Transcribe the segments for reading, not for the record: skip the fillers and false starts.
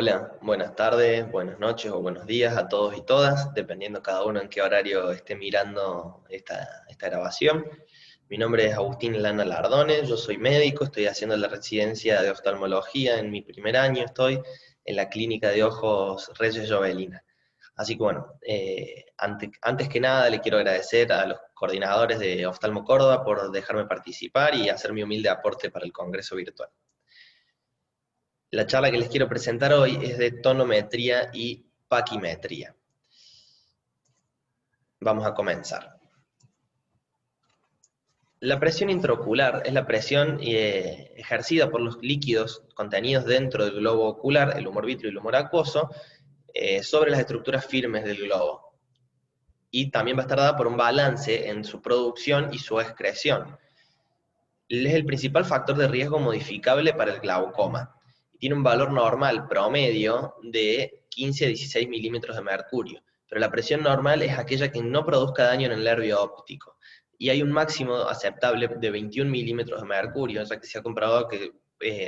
Hola, buenas tardes, buenas noches o buenos días a todos y todas, dependiendo cada uno en qué horario esté mirando esta grabación. Mi nombre es Agustín Lana Lardone, yo soy médico, estoy haciendo la residencia de oftalmología en mi primer año, estoy en la clínica de ojos Reyes Jovelina. Así que bueno, antes que nada le quiero agradecer a los coordinadores de Oftalmo Córdoba por dejarme participar y hacer mi humilde aporte para el Congreso Virtual. La charla que les quiero presentar hoy es de tonometría y paquimetría. Vamos a comenzar. La presión intraocular es la presión ejercida por los líquidos contenidos dentro del globo ocular, el humor vítreo y el humor acuoso, sobre las estructuras firmes del globo. Y también va a estar dada por un balance en su producción y su excreción. Es el principal factor de riesgo modificable para el glaucoma. Tiene un valor normal promedio de 15 a 16 milímetros de mercurio, pero la presión normal es aquella que no produzca daño en el nervio óptico. Y hay un máximo aceptable de 21 milímetros de mercurio, ya que se ha comprobado que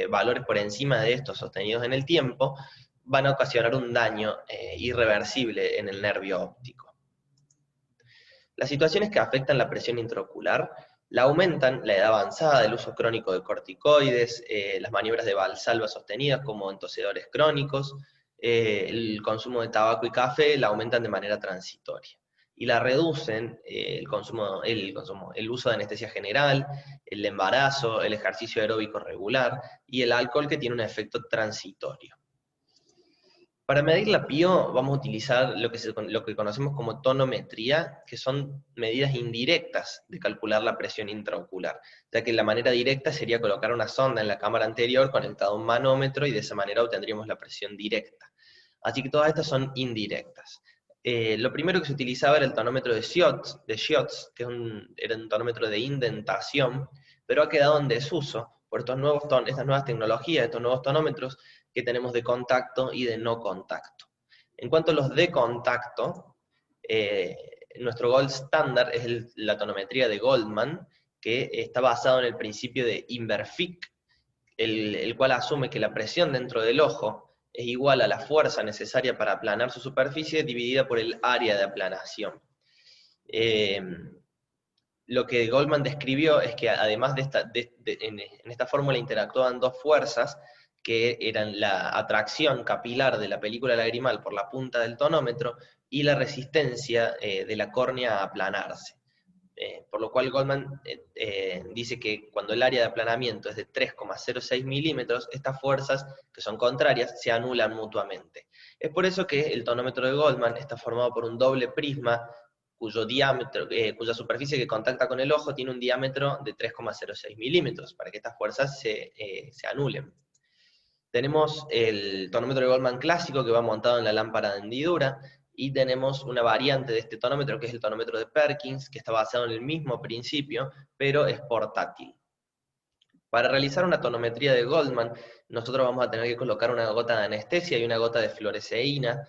valores por encima de estos sostenidos en el tiempo van a ocasionar un daño irreversible en el nervio óptico. Las situaciones que afectan la presión intraocular la aumentan la edad avanzada, el uso crónico de corticoides, las maniobras de valsalva sostenidas como en tosedores crónicos, el consumo de tabaco y café la aumentan de manera transitoria. Y la reducen el uso de anestesia general, el embarazo, el ejercicio aeróbico regular y el alcohol, que tiene un efecto transitorio. Para medir la PIO vamos a utilizar lo que conocemos como tonometría, que son medidas indirectas de calcular la presión intraocular, ya que la manera directa sería colocar una sonda en la cámara anterior conectada a un manómetro y de esa manera obtendríamos la presión directa. Así que todas estas son indirectas. Lo primero que se utilizaba era el tonómetro de Schiotz, que era un tonómetro de indentación, pero ha quedado en desuso por estas nuevas tecnologías, estos nuevos tonómetros que tenemos de contacto y de no contacto. En cuanto a los de contacto, nuestro gold standard es la tonometría de Goldman, que está basado en el principio de Inverfic, el cual asume que la presión dentro del ojo es igual a la fuerza necesaria para aplanar su superficie dividida por el área de aplanación. Lo que Goldman describió es que además en esta fórmula interactuaban dos fuerzas, que eran la atracción capilar de la película lagrimal por la punta del tonómetro y la resistencia de la córnea a aplanarse. Por lo cual Goldman dice que cuando el área de aplanamiento es de 3,06 milímetros, estas fuerzas, que son contrarias, se anulan mutuamente. Es por eso que el tonómetro de Goldman está formado por un doble prisma cuya superficie que contacta con el ojo tiene un diámetro de 3,06 milímetros, para que estas fuerzas se anulen. Tenemos el tonómetro de Goldman clásico, que va montado en la lámpara de hendidura, y tenemos una variante de este tonómetro, que es el tonómetro de Perkins, que está basado en el mismo principio, pero es portátil. Para realizar una tonometría de Goldman, nosotros vamos a tener que colocar una gota de anestesia y una gota de fluoresceína,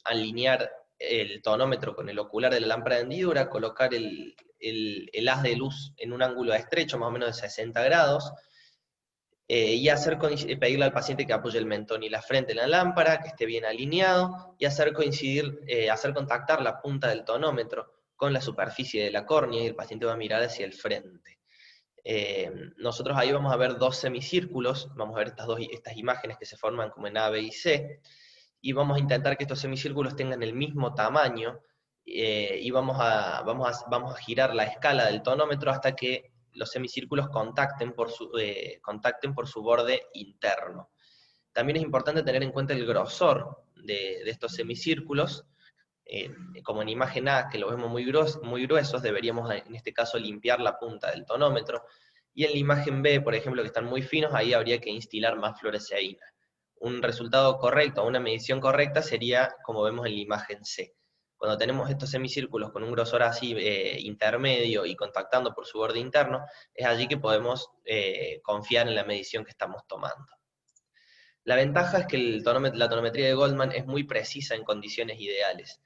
alinear el tonómetro con el ocular de la lámpara de hendidura, colocar el haz de luz en un ángulo estrecho, más o menos de 60 grados, y pedirle al paciente que apoye el mentón y la frente en la lámpara, que esté bien alineado, y hacer contactar la punta del tonómetro con la superficie de la córnea, y el paciente va a mirar hacia el frente. Nosotros ahí vamos a ver dos semicírculos, vamos a ver estas imágenes que se forman como en A, B y C, y vamos a intentar que estos semicírculos tengan el mismo tamaño, y vamos a girar la escala del tonómetro hasta que los semicírculos contacten por su borde interno. También es importante tener en cuenta el grosor de estos semicírculos. Como en imagen A, que lo vemos muy gruesos, deberíamos en este caso limpiar la punta del tonómetro, y en la imagen B, por ejemplo, que están muy finos, ahí habría que instilar más fluoresceína. Un resultado correcto, una medición correcta sería como vemos en la imagen C. Cuando tenemos estos semicírculos con un grosor así intermedio y contactando por su borde interno, es allí que podemos confiar en la medición que estamos tomando. La ventaja es que la tonometría de Goldman es muy precisa en condiciones ideales.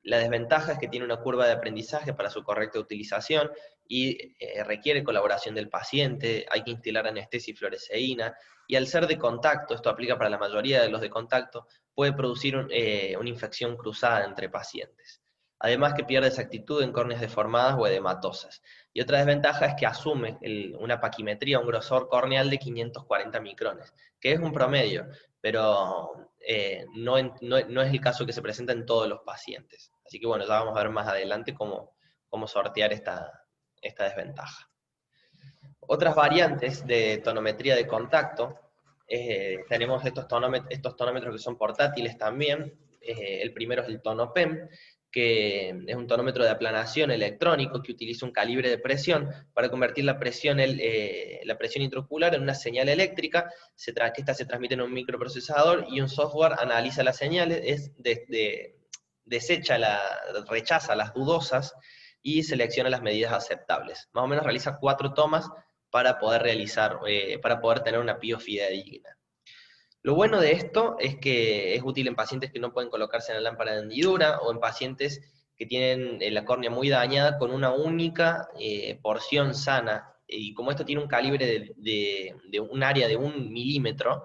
La desventaja es que tiene una curva de aprendizaje para su correcta utilización y requiere colaboración del paciente, hay que instilar anestesia y fluoresceína, y al ser de contacto, esto aplica para la mayoría de los de contacto, puede producir una infección cruzada entre pacientes. Además que pierde exactitud en córneas deformadas o edematosas. Y otra desventaja es que asume una paquimetría, un grosor corneal de 540 micrones, que es un promedio, pero no es el caso que se presenta en todos los pacientes. Así que bueno, ya vamos a ver más adelante cómo sortear esta desventaja. Otras variantes de tonometría de contacto, tenemos estos tonómetros que son portátiles también. El primero es el TonoPEM, que es un tonómetro de aplanación electrónico que utiliza un calibre de presión para convertir la presión intraocular en una señal eléctrica, que esta se transmite en un microprocesador y un software analiza las señales, rechaza las dudosas y selecciona las medidas aceptables. Más o menos realiza 4 tomas para poder tener una PIO fidedigna. Lo bueno de esto es que es útil en pacientes que no pueden colocarse en la lámpara de hendidura o en pacientes que tienen la córnea muy dañada con una única porción sana. Y como esto tiene un calibre de un área de 1 milímetro,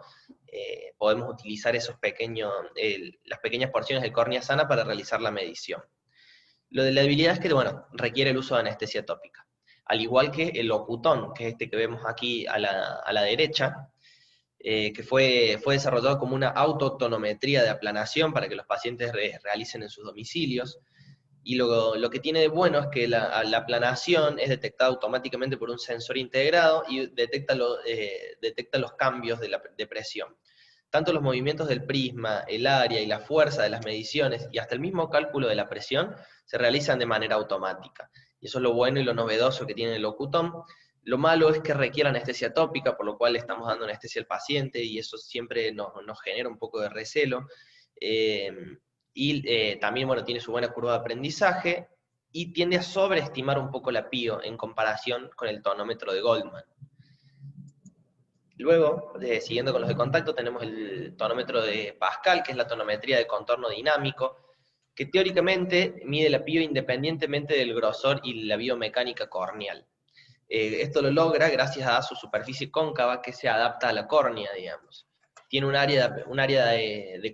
podemos utilizar las pequeñas porciones de córnea sana para realizar la medición. Lo de la debilidad es que, bueno, requiere el uso de anestesia tópica. Al igual que el Locutón, que es este que vemos aquí a la derecha, que fue desarrollado como una autotonometría de aplanación para que los pacientes realicen en sus domicilios. Y lo que tiene de bueno es que la aplanación es detectada automáticamente por un sensor integrado y detecta los cambios de presión. Tanto los movimientos del prisma, el área y la fuerza de las mediciones y hasta el mismo cálculo de la presión se realizan de manera automática. Y eso es lo bueno y lo novedoso que tiene el Locutón. Lo malo es que requiere anestesia tópica, por lo cual le estamos dando anestesia al paciente y eso siempre nos genera un poco de recelo. También, bueno, tiene su buena curva de aprendizaje y tiende a sobreestimar un poco la PIO en comparación con el tonómetro de Goldman. Luego, siguiendo con los de contacto, tenemos el tonómetro de Pascal, que es la tonometría de contorno dinámico, que teóricamente mide la PIO independientemente del grosor y la biomecánica corneal. Esto lo logra gracias a su superficie cóncava que se adapta a la córnea, digamos. Tiene un área de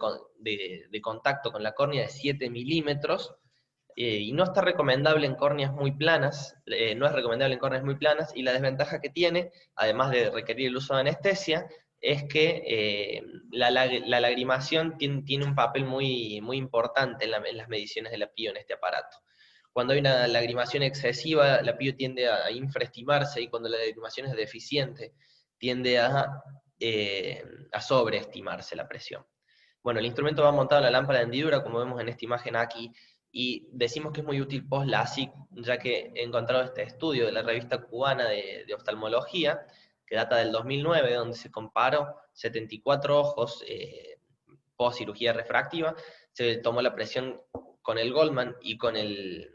contacto con la córnea de 7 milímetros, y no está recomendable en córneas muy planas, no es recomendable en córneas muy planas, y la desventaja que tiene, además de requerir el uso de anestesia, es que la lagrimación tiene un papel muy, muy importante en las mediciones de la PIO en este aparato. Cuando hay una lagrimación excesiva, la PIO tiende a infraestimarse, y cuando la lagrimación es deficiente, tiende a sobreestimarse la presión. Bueno, el instrumento va montado en la lámpara de hendidura, como vemos en esta imagen aquí, y decimos que es muy útil post-LASIK, ya que he encontrado este estudio de la revista cubana de oftalmología, que data del 2009, donde se comparó 74 ojos post-cirugía refractiva, se tomó la presión con el Goldman y con el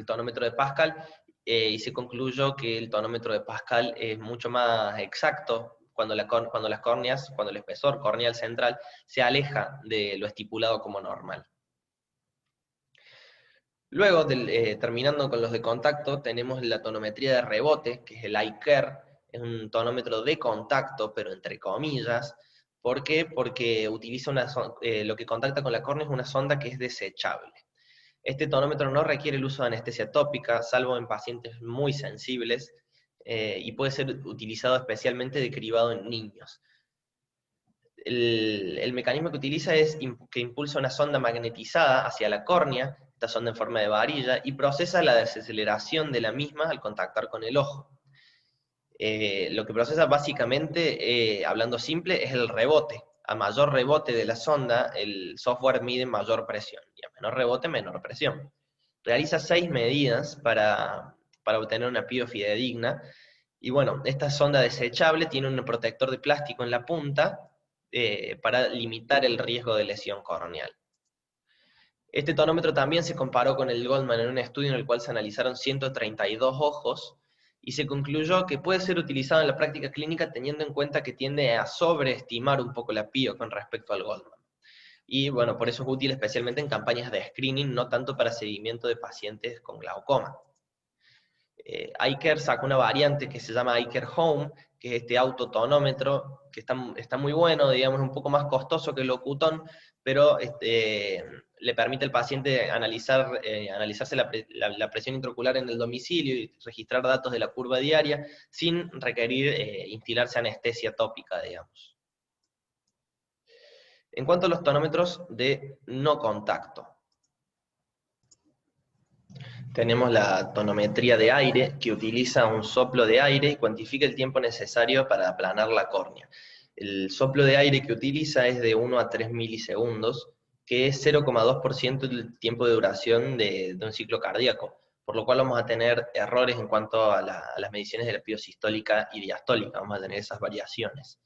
tonómetro de Pascal, y se concluyó que el tonómetro de Pascal es mucho más exacto cuando el espesor corneal central se aleja de lo estipulado como normal. Luego, terminando con los de contacto, tenemos la tonometría de rebote, que es el iCare, es un tonómetro de contacto, pero entre comillas. ¿Por qué? Porque utiliza lo que contacta con la córnea es una sonda que es desechable. Este tonómetro no requiere el uso de anestesia tópica, salvo en pacientes muy sensibles, y puede ser utilizado especialmente de cribado en niños. El mecanismo que utiliza es que impulsa una sonda magnetizada hacia la córnea, esta sonda en forma de varilla, y procesa la desaceleración de la misma al contactar con el ojo. Lo que procesa básicamente, hablando simple, es el rebote. A mayor rebote de la sonda, el software mide mayor presión, y a menor rebote, menor presión. Realiza 6 medidas para obtener una PIO fidedigna, y bueno, esta sonda desechable tiene un protector de plástico en la punta, para limitar el riesgo de lesión corneal. Este tonómetro también se comparó con el Goldman en un estudio en el cual se analizaron 132 ojos, y se concluyó que puede ser utilizado en la práctica clínica teniendo en cuenta que tiende a sobreestimar un poco la PIO con respecto al Goldman. Y bueno, por eso es útil especialmente en campañas de screening, no tanto para seguimiento de pacientes con glaucoma. iCare sacó una variante que se llama iCare Home, que es este autotonómetro, que está muy bueno, digamos, un poco más costoso que el Locuton, pero le permite al paciente analizarse la presión intraocular en el domicilio y registrar datos de la curva diaria sin requerir instilarse anestesia tópica, digamos. En cuanto a los tonómetros de no contacto, tenemos la tonometría de aire, que utiliza un soplo de aire y cuantifica el tiempo necesario para aplanar la córnea. El soplo de aire que utiliza es de 1 a 3 milisegundos, que es 0,2% del tiempo de duración de un ciclo cardíaco, por lo cual vamos a tener errores en cuanto a las mediciones de la piosistólica y diastólica, vamos a tener esas variaciones.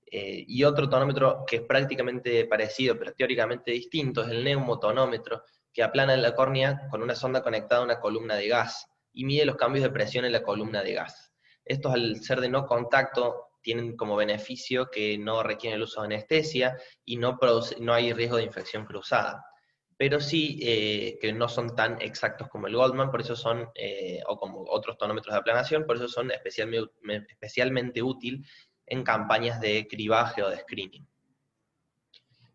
Y otro tonómetro que es prácticamente parecido, pero teóricamente distinto, es el neumotonómetro, que aplana la córnea con una sonda conectada a una columna de gas y mide los cambios de presión en la columna de gas. Estos, al ser de no contacto, tienen como beneficio que no requieren el uso de anestesia y no hay riesgo de infección cruzada. Pero sí que no son tan exactos como el Goldman, por eso son, o como otros tonómetros de aplanación, por eso son especialmente útil en campañas de cribaje o de screening.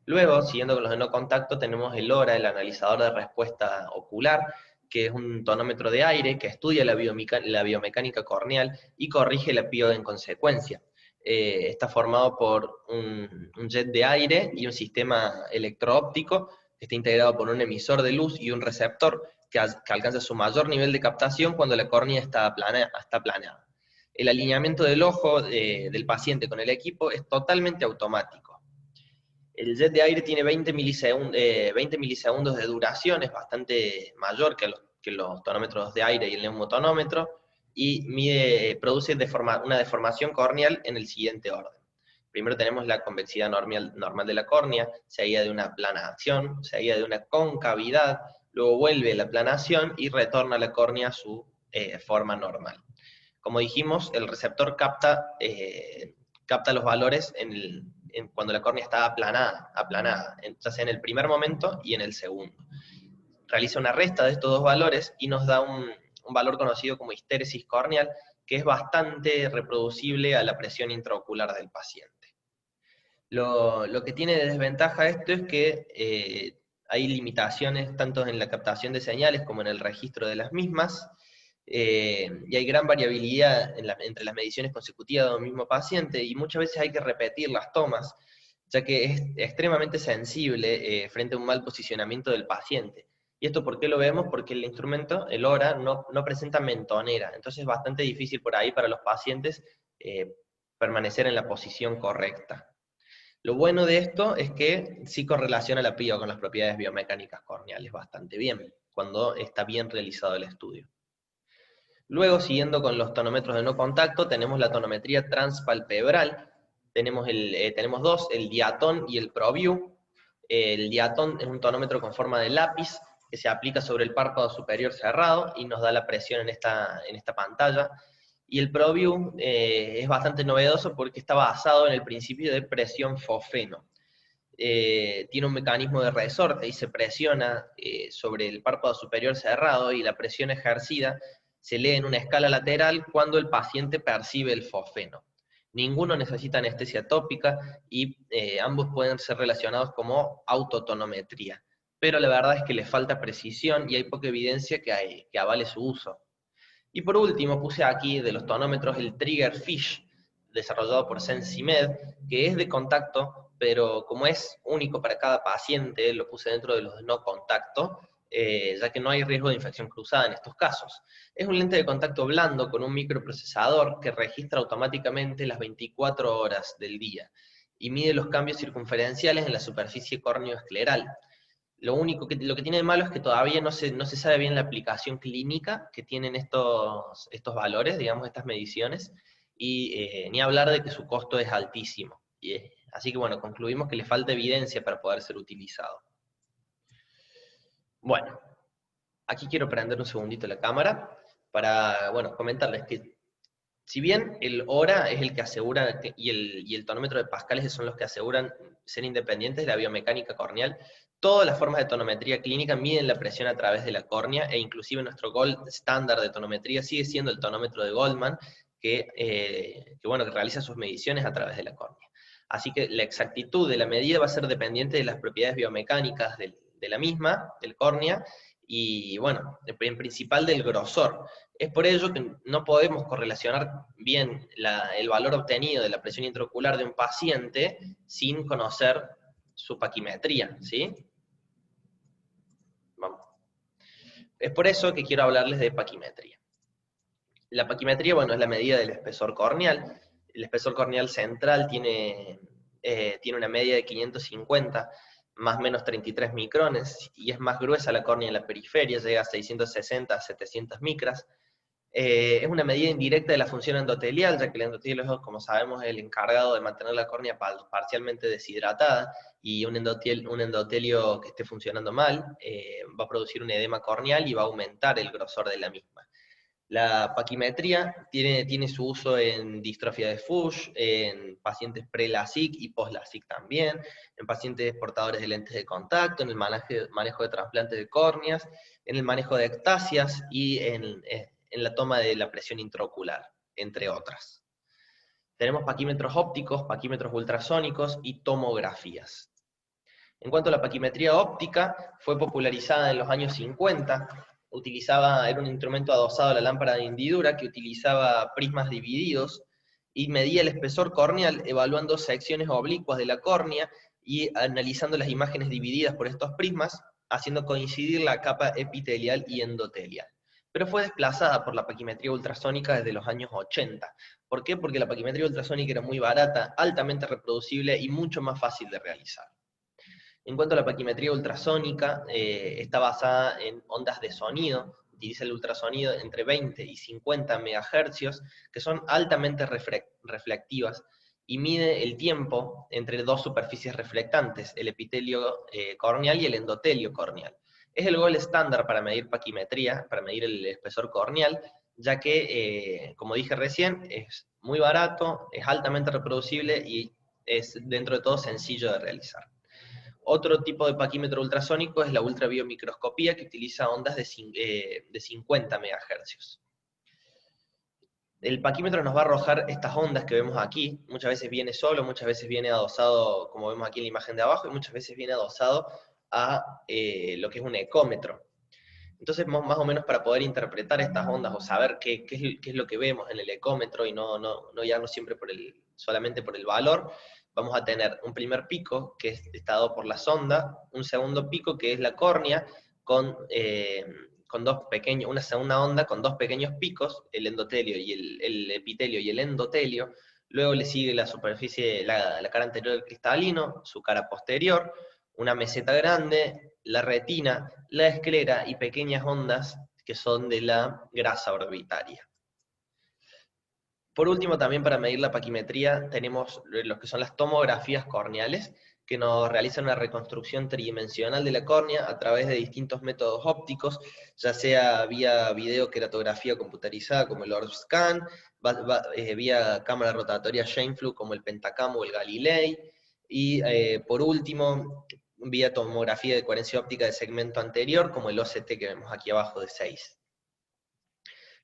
Luego, siguiendo con los de no contacto, tenemos el ORA, el analizador de respuesta ocular, que es un tonómetro de aire que estudia la biomecánica corneal y corrige la PIO en consecuencia. Está formado por un jet de aire y un sistema electro-óptico que está integrado por un emisor de luz y un receptor que alcanza su mayor nivel de captación cuando la córnea está planeada. El alineamiento del ojo del paciente con el equipo es totalmente automático. El jet de aire tiene 20 milisegundos de duración, es bastante mayor que los tonómetros de aire y el neumotonómetro, y produce una deformación corneal en el siguiente orden. Primero tenemos la convexidad normal de la córnea, seguida de una aplanación, seguida de una concavidad, luego vuelve la aplanación y retorna la córnea a su forma normal. Como dijimos, el receptor capta los valores cuando la córnea está aplanada, ya sea en el primer momento y en el segundo. Realiza una resta de estos dos valores y nos da un valor conocido como histéresis corneal, que es bastante reproducible a la presión intraocular del paciente. Lo que tiene de desventaja esto es que hay limitaciones tanto en la captación de señales como en el registro de las mismas, y hay gran variabilidad entre las mediciones consecutivas de un mismo paciente, y muchas veces hay que repetir las tomas, ya que es extremadamente sensible frente a un mal posicionamiento del paciente. ¿Y esto por qué lo vemos? Porque el instrumento, el ORA, no presenta mentonera, entonces es bastante difícil por ahí para los pacientes permanecer en la posición correcta. Lo bueno de esto es que sí correlaciona la PIO con las propiedades biomecánicas corneales bastante bien, cuando está bien realizado el estudio. Luego, siguiendo con los tonómetros de no contacto, tenemos la tonometría transpalpebral. Tenemos dos, el diatón y el ProView. El diatón es un tonómetro con forma de lápiz que se aplica sobre el párpado superior cerrado y nos da la presión en esta pantalla. Y el ProView es bastante novedoso porque está basado en el principio de presión fosfeno. Tiene un mecanismo de resorte y se presiona sobre el párpado superior cerrado, y la presión ejercida se lee en una escala lateral cuando el paciente percibe el fosfeno. Ninguno necesita anestesia tópica y ambos pueden ser relacionados como autotonometría, pero la verdad es que le falta precisión y hay poca evidencia que avale su uso. Y por último puse aquí de los tonómetros el Triggerfish, desarrollado por Sensimed, que es de contacto, pero como es único para cada paciente, lo puse dentro de los de no contacto, ya que no hay riesgo de infección cruzada en estos casos. Es un lente de contacto blando con un microprocesador que registra automáticamente las 24 horas del día y mide los cambios circunferenciales en la superficie córneo-escleral. Lo que tiene de malo es que todavía no se sabe bien la aplicación clínica que tienen estos valores, digamos, estas mediciones, y ni hablar de que su costo es altísimo. Así que bueno, concluimos que le falta evidencia para poder ser utilizado. Bueno, aquí quiero prender un segundito la cámara para, bueno, comentarles que Si bien el hora es el que asegura, y el tonómetro de pascales son los que aseguran ser independientes de la biomecánica corneal, todas las formas de tonometría clínica miden la presión a través de la córnea, e inclusive nuestro gold estándar de tonometría sigue siendo el tonómetro de Goldman, bueno, que realiza sus mediciones a través de la córnea. Así que la exactitud de la medida va a ser dependiente de las propiedades biomecánicas de la misma, del córnea, y bueno, en principal del grosor. Es por ello que no podemos correlacionar bien el valor obtenido de la presión intraocular de un paciente sin conocer su paquimetría, ¿sí? Vamos. Es por eso que quiero hablarles de paquimetría. La paquimetría, bueno, es la medida del espesor corneal. El espesor corneal central tiene una media de 550, más o menos 33 micrones, y es más gruesa la córnea en la periferia, llega a 660 a 700 micras. Es una medida indirecta de la función endotelial, ya que el endotelio, como sabemos, es el encargado de mantener la córnea parcialmente deshidratada, y un endotelio que esté funcionando mal va a producir un edema corneal y va a aumentar el grosor de la misma. La paquimetría tiene su uso en distrofia de Fuchs, en pacientes pre-LASIK y post-LASIK también, en pacientes portadores de lentes de contacto, en el manejo de trasplantes de córneas, en el manejo de ectasias y en la toma de la presión intraocular, entre otras. Tenemos paquímetros ópticos, paquímetros ultrasónicos y tomografías. En cuanto a la paquimetría óptica, fue popularizada en los años 50, era un instrumento adosado a la lámpara de hendidura que utilizaba prismas divididos y medía el espesor corneal evaluando secciones oblicuas de la córnea y analizando las imágenes divididas por estos prismas, haciendo coincidir la capa epitelial y endotelial. Pero fue desplazada por la paquimetría ultrasónica desde los años 80. ¿Por qué? Porque la paquimetría ultrasónica era muy barata, altamente reproducible y mucho más fácil de realizar. En cuanto a la paquimetría ultrasónica, está basada en ondas de sonido, utiliza el ultrasonido entre 20 y 50 MHz, que son altamente reflectivas, y mide el tiempo entre dos superficies reflectantes, el epitelio corneal y el endotelio corneal. Es el gold estándar para medir paquimetría, para medir el espesor corneal, ya que, como dije recién, es muy barato, es altamente reproducible y es, dentro de todo, sencillo de realizar. Otro tipo de paquímetro ultrasónico es la ultrabiomicroscopía, que utiliza ondas de 50 MHz. El paquímetro nos va a arrojar estas ondas que vemos aquí. Muchas veces viene solo, muchas veces viene adosado, como vemos aquí en la imagen de abajo, y muchas veces viene adosado a lo que es un ecómetro. Entonces, más o menos, para poder interpretar estas ondas o saber qué es lo que vemos en el ecómetro y no guiarnos siempre solamente por el valor, vamos a tener un primer pico, que está dado por la sonda, un segundo pico, que es la córnea, con una segunda onda con dos pequeños picos, el endotelio y el epitelio y el endotelio. Luego le sigue la superficie, la cara anterior del cristalino, su cara posterior, una meseta grande, la retina, la esclera y pequeñas ondas que son de la grasa orbitaria. Por último, también para medir la paquimetría, tenemos lo que son las tomografías corneales, que nos realizan una reconstrucción tridimensional de la córnea a través de distintos métodos ópticos, ya sea vía videoqueratografía computarizada como el Orbscan, vía cámara rotatoria Scheimpflug como el Pentacam o el Galilei, y por último, vía tomografía de coherencia óptica de segmento anterior, como el OCT que vemos aquí abajo de 6.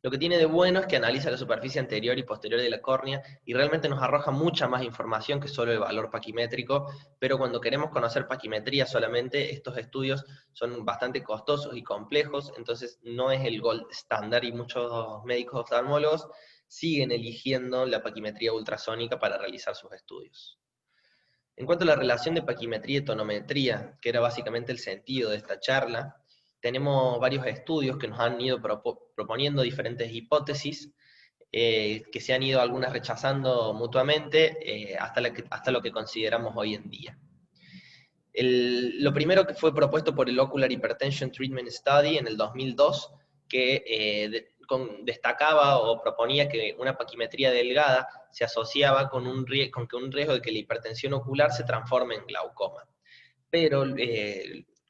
Lo que tiene de bueno es que analiza la superficie anterior y posterior de la córnea y realmente nos arroja mucha más información que solo el valor paquimétrico, pero cuando queremos conocer paquimetría solamente, estos estudios son bastante costosos y complejos, entonces no es el gold estándar y muchos médicos oftalmólogos siguen eligiendo la paquimetría ultrasónica para realizar sus estudios. En cuanto a la relación de paquimetría y tonometría, que era básicamente el sentido de esta charla, tenemos varios estudios que nos han ido proponiendo diferentes hipótesis, que se han ido algunas rechazando mutuamente, hasta lo que consideramos hoy en día. Lo primero que fue propuesto por el Ocular Hypertension Treatment Study en el 2002, que destacaba o proponía que una paquimetría delgada se asociaba con que un riesgo de que la hipertensión ocular se transforme en glaucoma. Pero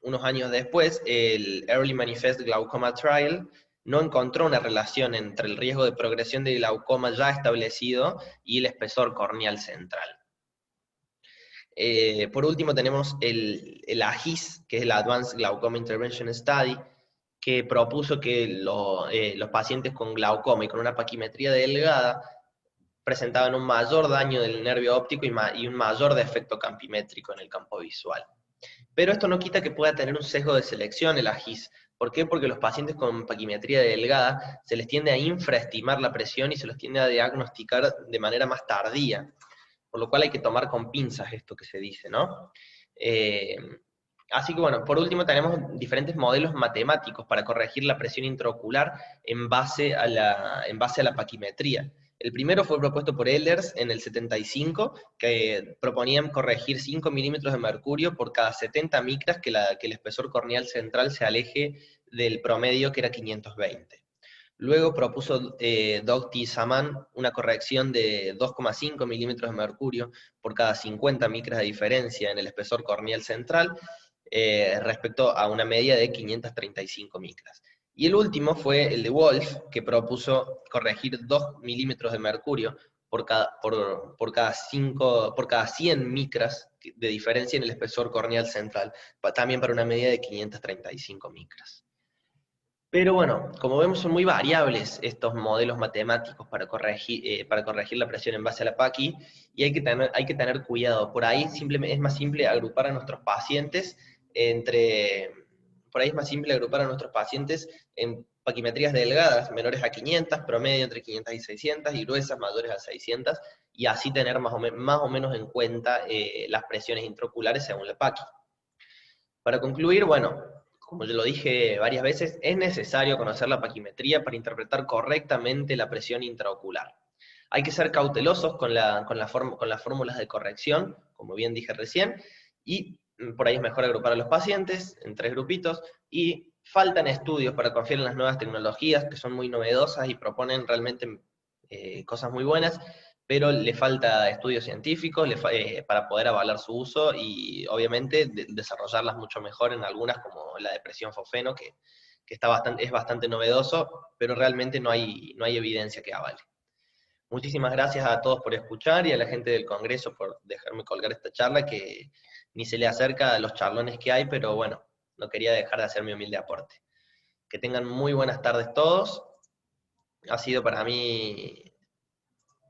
unos años después, el Early Manifest Glaucoma Trial no encontró una relación entre el riesgo de progresión de glaucoma ya establecido y el espesor corneal central. Por último tenemos el AGIS, que es el Advanced Glaucoma Intervention Study, que propuso que los pacientes con glaucoma y con una paquimetría delgada presentaban un mayor daño del nervio óptico y un mayor defecto campimétrico en el campo visual. Pero esto no quita que pueda tener un sesgo de selección el AGIS. ¿Por qué? Porque los pacientes con paquimetría delgada se les tiende a infraestimar la presión y se los tiende a diagnosticar de manera más tardía, por lo cual hay que tomar con pinzas esto que se dice, ¿no? Así que bueno, por último tenemos diferentes modelos matemáticos para corregir la presión intraocular en base a la paquimetría. El primero fue propuesto por Ehlers en el 75, que proponían corregir 5 milímetros de mercurio por cada 70 micras que el espesor corneal central se aleje del promedio, que era 520. Luego propuso Docti Saman una corrección de 2,5 milímetros de mercurio por cada 50 micras de diferencia en el espesor corneal central, respecto a una media de 535 micras. Y el último fue el de Wolf, que propuso corregir 2 milímetros de mercurio por cada 100 micras de diferencia en el espesor corneal central, también para una media de 535 micras. Pero bueno, como vemos son muy variables estos modelos matemáticos para corregir la presión en base a la PACI, y hay que tener cuidado. Por ahí es más simple agrupar a nuestros pacientes en paquimetrías delgadas, menores a 500, promedio entre 500 y 600, y gruesas mayores a 600, y así tener más o menos en cuenta las presiones intraoculares según la PACI. Para concluir, bueno, como yo lo dije varias veces, es necesario conocer la paquimetría para interpretar correctamente la presión intraocular. Hay que ser cautelosos con las fórmulas de corrección, como bien dije recién, y por ahí es mejor agrupar a los pacientes en 3 grupitos, y faltan estudios para confiar en las nuevas tecnologías, que son muy novedosas y proponen realmente cosas muy buenas, pero le falta estudios científicos para poder avalar su uso y obviamente desarrollarlas mucho mejor en algunas, como la depresión fosfeno, que es bastante novedoso, pero realmente no hay evidencia que avale. Muchísimas gracias a todos por escuchar y a la gente del Congreso por dejarme colgar esta charla, que ni se le acerca a los charlones que hay, pero bueno, no quería dejar de hacer mi humilde aporte. Que tengan muy buenas tardes todos. Ha sido para mí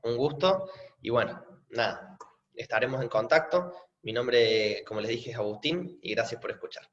un gusto, y bueno, nada, estaremos en contacto. Mi nombre, como les dije, es Agustín, y gracias por escuchar.